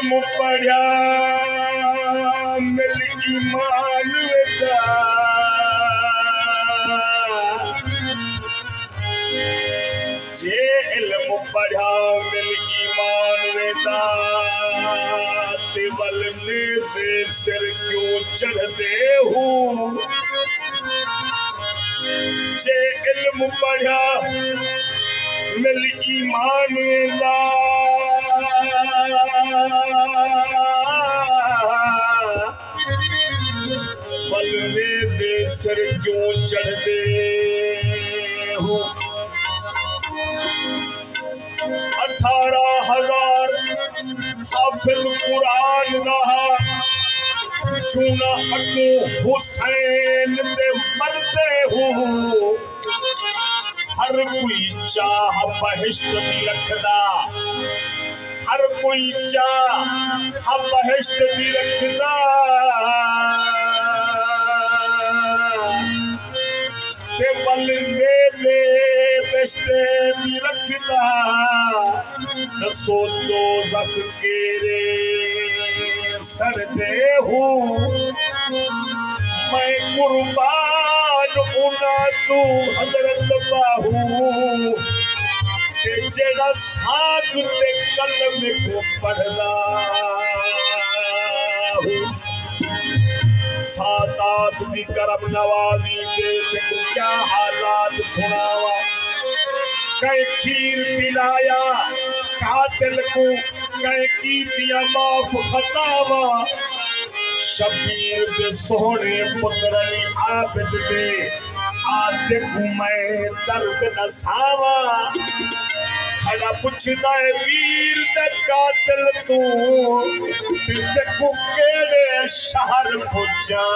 इल्म पढ़िया मिल ईमान वेदा जे इल्म पढ़िया मिल ईमान वेदा तेवल से सिर क्यों चढ़ते हूँ जे इल्म पढ़िया मिल ईमान वेदा बलने से सिर क्यों चढ़ते हो 18,000 हाफिज कुरान रहा चूना अटू हुसैन दे मरदे हो हर कोई चाह बहिश्त दी रखदा हर कोई चाह बहिश्त दी रखदा ते बल मेरे बेश्ते दी रखदा दसो तो जख केरे सड़दे हूँ मैं कुर्बान उना तू हजरत बाहू ते जेड़ा साग ते कलम को पढ़दा सादात दी करम नवाजी दे ते क्या हालात सुनावा कई खीर पिलाया कातिल को कई की दिया माफ खतावा शबीर बे सोहने पुत्र अली आबिद दे आते मैं दर्द नसावा खड़ा पुछदा है वीर ते कातिल तू ते को केड़े शहर पुजा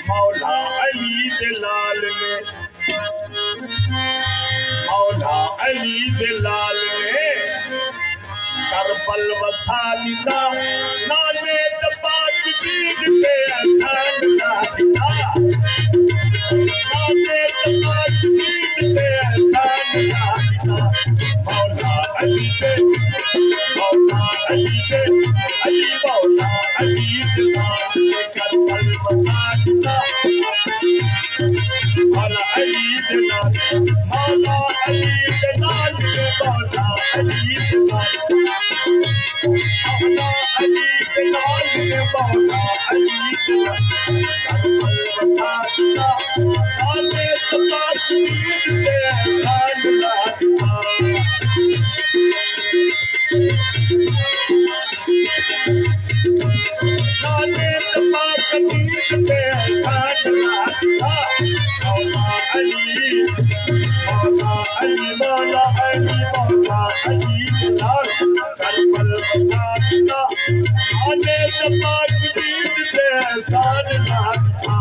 मौला अली दे लाल ने मौला अली दे लाल ने करबल वसा दिता नाने तबाक दीद पे असान ला दिता नाने तबाक दीद पे असान ला दिता मौला अली दे अली मौला अली दे लाल ने करबल वसा दिता मौला अली दे लाल मौला अली दे लाल मौला अली दे लाल मौला अली दे लाल ने मौला अली दे करबल वसा दिता नाने तबाक दीद पे असान ला दिता नाने तबाक दीद पे असान ला दिता मौला अली मौला अली मौला अली मौला अली दे लाल करबल वसा दिता नाने तबाक दीद पे असान ला दिता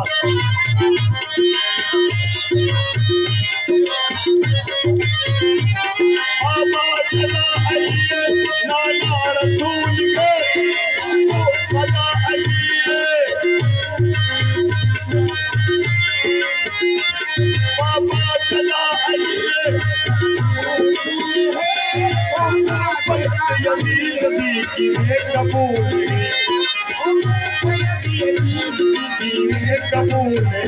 आबाद अला अली नाना रसूल के अला अली बाबा अला अली यदि की कबूल है की कबूल है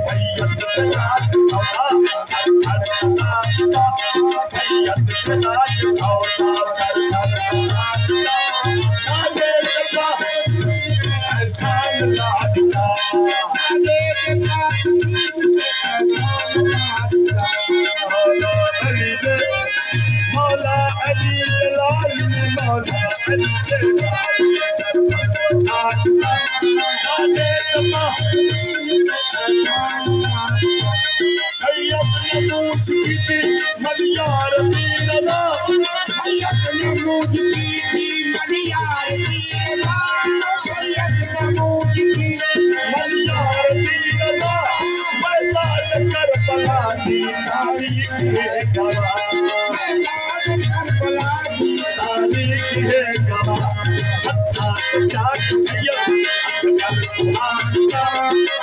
भैयत लाज सौदा भैयत लाज सौदा नाने तबाक असान ला दिता नाने तबाक मौला अली दे मौला अली दे लाल मौला अली दे लाल नाने तबाक भैयत ने पूछ की थी मनियार दीनदा भैयत ने पूछ की थी मनियार दीनदा भैयत ने पूछ की मनियार दीनदा मैदान करबला दी तारीख है गवाह मैदान करबला दी तारीख है गवाह हत्था चाक सैयद असगर कुहान का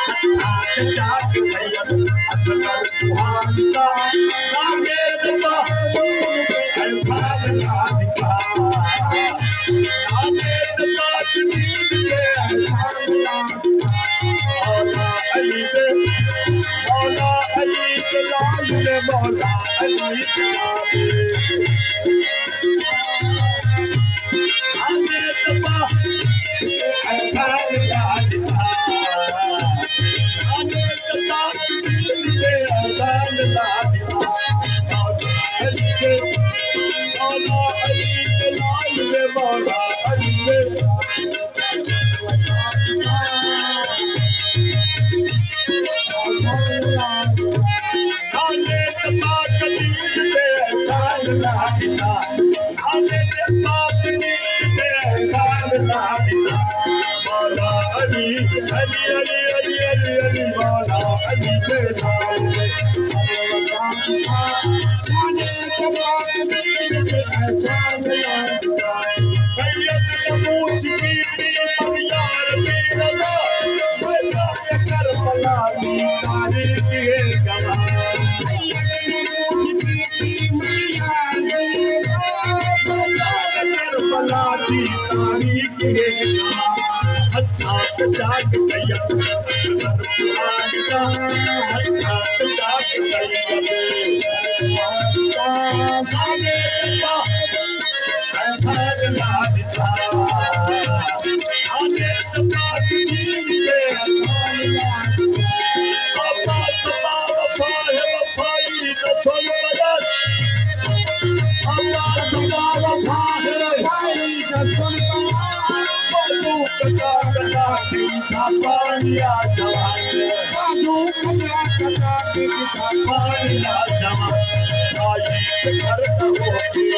हत्था चाक सैयद असगर कुहान का नाने तबाक मौला अली के नाम आने तबा एहसान लादिता आने तबा दिल पे एहसान लादिता मौला अली के लाल में मौला अली के आने तबा दिल पे एहसान लादिता आने तबा मौला अली अली अली अली अली अली मौला अली के नाम सैयद नमूच की मरियार पीरला बेटा करबला की तारीख है गवाह सैयद नमूच की मरियार पीरला करबला की तारीख है गवाह हत्था जाग सैयद कुरान का हत्था जाग सैयद आने तबा एहसान लादिता आने तबा दीन पे एहसान लादिता अब्बा सबा वफा है वफाई न थोल बयान अब्बा सबा वफा है वफाई न थोल बयान बाबू कटा कटा दिखा पानिया जवान बाबू कटा कटा दिखा पानिया जवान आई घर न होके